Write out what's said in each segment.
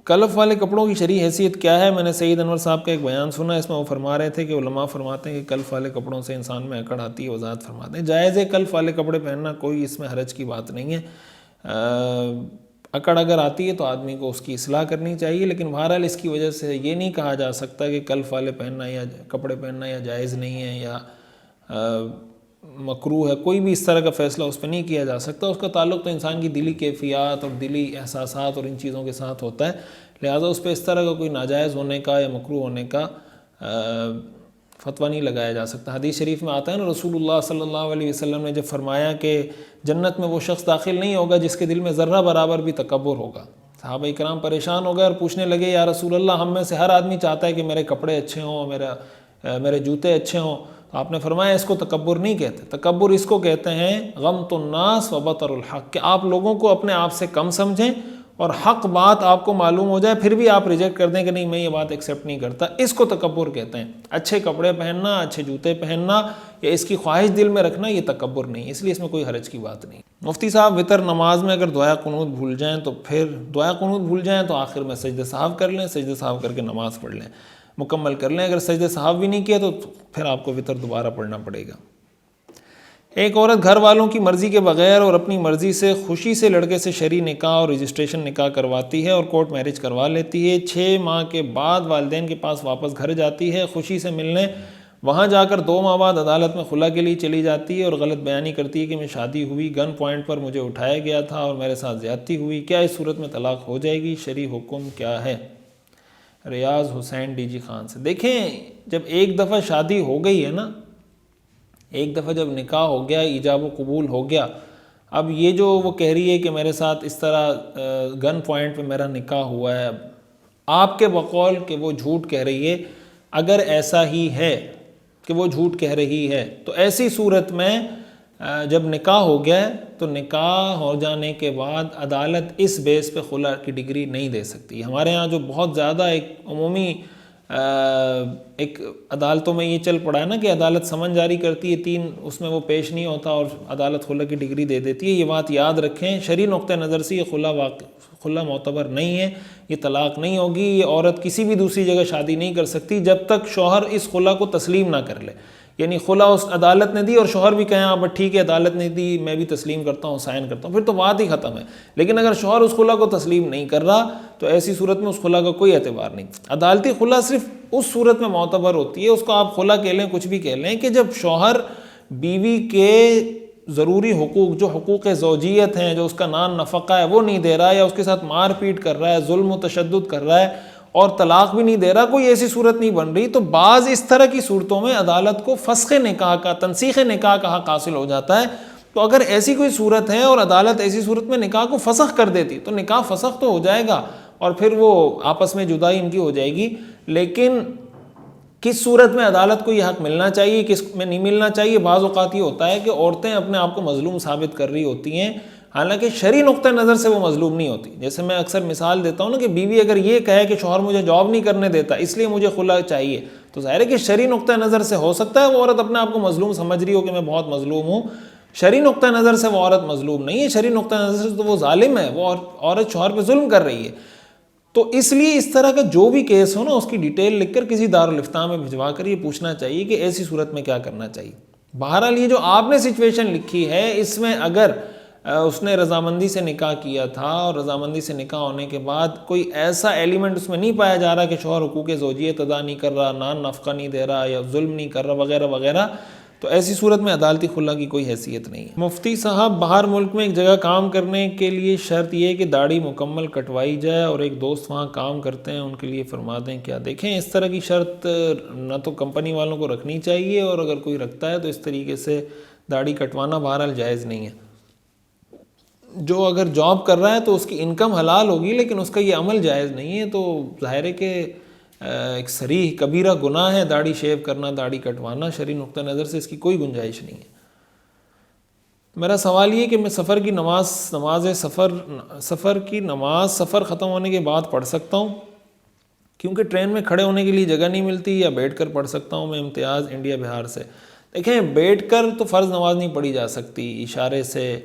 کلف والے کپڑوں کی شرعی حیثیت کیا ہے؟ میں نے سید انور صاحب کا ایک بیان سنا، اس میں وہ فرما رہے تھے کہ علماء فرماتے ہیں کہ کلف والے کپڑوں سے انسان میں اکڑ آتی ہے، وضاحت فرماتے ہیں جائز ہے کلف والے کپڑے پہننا، کوئی اس میں حرج کی بات نہیں ہے۔ اکڑ اگر آتی ہے تو آدمی کو اس کی اصلاح کرنی چاہیے، لیکن بہرحال اس کی وجہ سے یہ نہیں کہا جا سکتا کہ کلف والے پہننا یا کپڑے پہننا یا جائز نہیں ہے یا مکروہ ہے، کوئی بھی اس طرح کا فیصلہ اس پہ نہیں کیا جا سکتا۔ اس کا تعلق تو انسان کی دلی کیفیات اور دلی احساسات اور ان چیزوں کے ساتھ ہوتا ہے، لہٰذا اس پہ اس طرح کا کوئی ناجائز ہونے کا یا مکروہ ہونے کا فتویٰ نہیں لگایا جا سکتا۔ حدیث شریف میں آتا ہے نا، رسول اللہ صلی اللہ علیہ وسلم نے جب فرمایا کہ جنت میں وہ شخص داخل نہیں ہوگا جس کے دل میں ذرہ برابر بھی تکبر ہوگا۔ صحابہ کرام پریشان ہو گئے اور پوچھنے لگے یا رسول اللہ، ہم میں سے ہر آدمی چاہتا ہے کہ میرے کپڑے اچھے ہوں، میرے جوتے اچھے ہوں۔ آپ نے فرمایا اس کو تکبر نہیں کہتے، تکبر اس کو کہتے ہیں غمط الناس و بطر الحق، کہ آپ لوگوں کو اپنے آپ سے کم سمجھیں اور حق بات آپ کو معلوم ہو جائے پھر بھی آپ ریجیکٹ کر دیں کہ نہیں میں یہ بات ایکسیپٹ نہیں کرتا، اس کو تکبر کہتے ہیں۔ اچھے کپڑے پہننا، اچھے جوتے پہننا یا اس کی خواہش دل میں رکھنا یہ تکبر نہیں، اس لیے اس میں کوئی حرج کی بات نہیں۔ مفتی صاحب وتر نماز میں اگر دعا قنوت بھول جائیں تو پھر دعا قنوت بھول جائیں تو آخر میں سجدہ سہو کر لیں، سجدہ سہو کر کے نماز پڑھ لیں، مکمل کر لیں۔ اگر سجدہ سہو بھی نہیں کیا تو پھر آپ کو وتر دوبارہ پڑھنا پڑے گا۔ ایک عورت گھر والوں کی مرضی کے بغیر اور اپنی مرضی سے خوشی سے لڑکے سے شرعی نکاح اور رجسٹریشن نکاح کرواتی ہے اور کورٹ میرج کروا لیتی ہے، 6 ماہ کے بعد والدین کے پاس واپس گھر جاتی ہے خوشی سے ملنے، وہاں جا کر 2 ماہ بعد عدالت میں خلا کے لیے چلی جاتی ہے اور غلط بیانی کرتی ہے کہ میں شادی ہوئی، گن پوائنٹ پر مجھے اٹھایا گیا تھا اور میرے ساتھ زیادتی ہوئی، کیا اس صورت میں طلاق ہو جائے گی؟ شرعی حکم کیا ہے؟ ریاض حسین ڈی جی خان سے۔ دیکھیں جب ایک دفعہ شادی ہو گئی ہے نا، ایک دفعہ جب نکاح ہو گیا، ایجاب و قبول ہو گیا، اب یہ جو وہ کہہ رہی ہے کہ میرے ساتھ اس طرح گن پوائنٹ پہ میرا نکاح ہوا ہے، آپ کے بقول کہ وہ جھوٹ کہہ رہی ہے، اگر ایسا ہی ہے کہ وہ جھوٹ کہہ رہی ہے تو ایسی صورت میں جب نکاح ہو گیا ہے تو نکاح ہو جانے کے بعد عدالت اس بیس پہ خلا کی ڈگری نہیں دے سکتی۔ ہمارے ہاں جو بہت زیادہ ایک عمومی ایک عدالتوں میں یہ چل پڑا ہے نا کہ عدالت سمن جاری کرتی ہے 3، اس میں وہ پیش نہیں ہوتا اور عدالت خلا کی ڈگری دے دیتی ہے، یہ بات یاد رکھیں۔ شرعی نقطہ نظر سے یہ خلا معتبر نہیں ہے، یہ طلاق نہیں ہوگی، یہ عورت کسی بھی دوسری جگہ شادی نہیں کر سکتی جب تک شوہر اس خلا کو تسلیم نہ کر لے، یعنی خلا اس عدالت نے دی اور شوہر بھی کہیں بٹ ٹھیک ہے عدالت نے دی میں بھی تسلیم کرتا ہوں، سائن کرتا ہوں، پھر تو بات ہی ختم ہے۔ لیکن اگر شوہر اس خلا کو تسلیم نہیں کر رہا تو ایسی صورت میں اس خلا کا کوئی اعتبار نہیں۔ عدالتی خلا صرف اس صورت میں معتبر ہوتی ہے، اس کو آپ خلا کہہ لیں کچھ بھی کہہ لیں، کہ جب شوہر بیوی کے ضروری حقوق جو حقوق زوجیت ہیں، جو اس کا نان نفقہ ہے وہ نہیں دے رہا ہے یا اس کے ساتھ مار پیٹ کر رہا ہے، ظلم و تشدد کر رہا ہے اور طلاق بھی نہیں دے رہا، کوئی ایسی صورت نہیں بن رہی، تو بعض اس طرح کی صورتوں میں عدالت کو فسخ نکاح کا، تنسیخ نکاح کا حق حاصل ہو جاتا ہے۔ تو اگر ایسی کوئی صورت ہے اور عدالت ایسی صورت میں نکاح کو فسخ کر دیتی تو نکاح فسخ تو ہو جائے گا اور پھر وہ آپس میں جدائی ان کی ہو جائے گی، لیکن کس صورت میں عدالت کو یہ حق ملنا چاہیے، کس میں نہیں ملنا چاہیے، بعض اوقات یہ ہوتا ہے کہ عورتیں اپنے آپ کو مظلوم ثابت کر رہی ہوتی ہیں، حالانکہ شرعی نقطہ نظر سے وہ مظلوم نہیں ہوتی۔ جیسے میں اکثر مثال دیتا ہوں نا کہ بیوی اگر یہ کہے کہ شوہر مجھے جاب نہیں کرنے دیتا اس لیے مجھے خلا چاہیے، تو ظاہر ہے کہ شرعی نقطہ نظر سے ہو سکتا ہے وہ عورت اپنے آپ کو مظلوم سمجھ رہی ہو کہ میں بہت مظلوم ہوں، شرعی نقطہ نظر سے وہ عورت مظلوم نہیں ہے، شرعی نقطہ نظر سے تو وہ ظالم ہے، وہ عورت شوہر پہ ظلم کر رہی ہے۔ تو اس لیے اس طرح کا جو بھی کیس ہو نا اس کی ڈیٹیل لکھ کر کسی دارالافتاء میں بھجوا کر یہ پوچھنا چاہیے کہ ایسی صورت میں کیا کرنا چاہیے۔ بہرحال یہ جو آپ نے سچویشن لکھی ہے اس میں اگر اس نے رضامندی سے نکاح کیا تھا اور رضامندی سے نکاح ہونے کے بعد کوئی ایسا ایلیمنٹ اس میں نہیں پایا جا رہا کہ شوہر حقوق زوجیت ادا نہیں کر رہا، نان نفقہ نہیں دے رہا یا ظلم نہیں کر رہا وغیرہ وغیرہ، تو ایسی صورت میں عدالتی خلا کی کوئی حیثیت نہیں ہے۔ مفتی صاحب باہر ملک میں ایک جگہ کام کرنے کے لیے شرط یہ ہے کہ داڑھی مکمل کٹوائی جائے اور ایک دوست وہاں کام کرتے ہیں، ان کے لیے فرما دیں کیا؟ دیکھیں اس طرح کی شرط نہ تو کمپنی والوں کو رکھنی چاہیے اور اگر کوئی رکھتا ہے تو اس طریقے سے داڑھی کٹوانا بہرحال جائز نہیں ہے۔ جو اگر جاب کر رہا ہے تو اس کی انکم حلال ہوگی لیکن اس کا یہ عمل جائز نہیں ہے، تو ظاہر ہے کہ ایک صریح کبیرہ گناہ ہے داڑھی شیو کرنا، داڑھی کٹوانا، شرعی نقطہ نظر سے اس کی کوئی گنجائش نہیں ہے۔ میرا سوال یہ کہ میں سفر کی نماز سفر ختم ہونے کے بعد پڑھ سکتا ہوں کیونکہ ٹرین میں کھڑے ہونے کے لیے جگہ نہیں ملتی، یا بیٹھ کر پڑھ سکتا ہوں؟ میں امتیاز انڈیا بہار سے۔ دیکھیں بیٹھ کر تو فرض نماز نہیں پڑھی جا سکتی، اشارے سے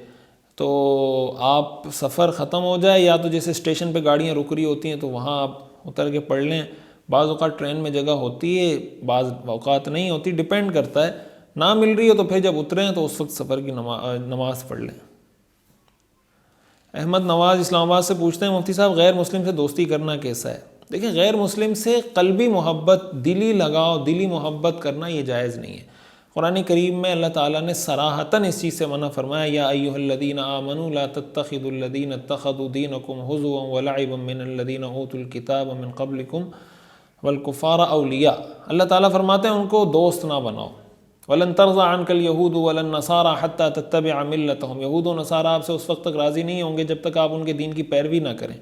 تو آپ سفر ختم ہو جائے یا تو جیسے اسٹیشن پہ گاڑیاں رک رہی ہوتی ہیں تو وہاں آپ اتر کے پڑھ لیں. بعض اوقات ٹرین میں جگہ ہوتی ہے، بعض اوقات نہیں ہوتی، ڈیپینڈ کرتا ہے. نہ مل رہی ہو تو پھر جب اتریں تو اس وقت سفر کی نماز پڑھ لیں. احمد نواز اسلام آباد سے پوچھتے ہیں مفتی صاحب غیر مسلم سے دوستی کرنا کیسا ہے؟ دیکھیں غیر مسلم سے قلبی محبت، دلی لگاؤ، دلی محبت کرنا یہ جائز نہیں ہے. قرآن کریم میں اللہ تعالیٰ نے صراحتاً اس چیز سے منع فرمایا، یا ایھا الذین آمنوا لا تتخذوا الذین اتخذوا دینکم ہزوا ولعبا من الذین اوتوا الکتاب من قبلکم والکفار اولیاء. اللہ تعالیٰ فرماتے ہیں ان کو دوست نہ بناؤ. وَلَن تَرْضَىٰ عَنْكَ الْيَهُودُ وَلَا النَّصَارَىٰ حَتَّىٰ تَتَّبِعَ مِلَّتَهُمْ. یہود و نصارہ آپ سے اس وقت تک راضی نہیں ہوں گے جب تک آپ ان کے دین کی پیروی نہ کریں.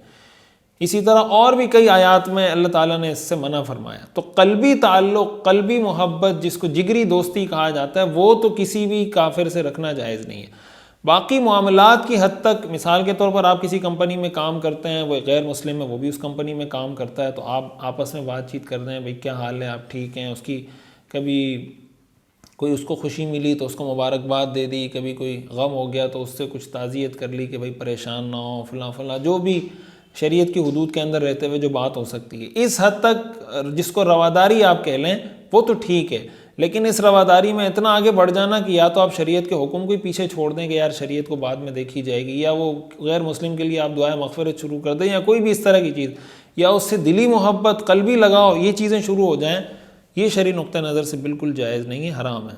اسی طرح اور بھی کئی آیات میں اللہ تعالیٰ نے اس سے منع فرمایا. تو قلبی تعلق، قلبی محبت جس کو جگری دوستی کہا جاتا ہے، وہ تو کسی بھی کافر سے رکھنا جائز نہیں ہے. باقی معاملات کی حد تک، مثال کے طور پر آپ کسی کمپنی میں کام کرتے ہیں، وہ غیر مسلم ہے، وہ بھی اس کمپنی میں کام کرتا ہے، تو آپ آپس میں بات چیت کرتے ہیں، بھئی کیا حال ہے، آپ ٹھیک ہیں. اس کی کبھی کوئی اس کو خوشی ملی تو اس کو مبارکباد دے دی، کبھی کوئی غم ہو گیا تو اس سے کچھ تعزیت کر لی کہ بھئی پریشان نہ ہو، فلاں فلاں، جو بھی شریعت کی حدود کے اندر رہتے ہوئے جو بات ہو سکتی ہے. اس حد تک جس کو رواداری آپ کہہ لیں وہ تو ٹھیک ہے، لیکن اس رواداری میں اتنا آگے بڑھ جانا کہ یا تو آپ شریعت کے حکم کو ہی پیچھے چھوڑ دیں کہ یار شریعت کو بعد میں دیکھی جائے گی، یا وہ غیر مسلم کے لیے آپ دعائے مغفرت شروع کر دیں، یا کوئی بھی اس طرح کی چیز، یا اس سے دلی محبت، قلبی لگاؤ، یہ چیزیں شروع ہو جائیں، یہ شرعی نقطہ نظر سے بالکل جائز نہیں ہے، حرام ہے.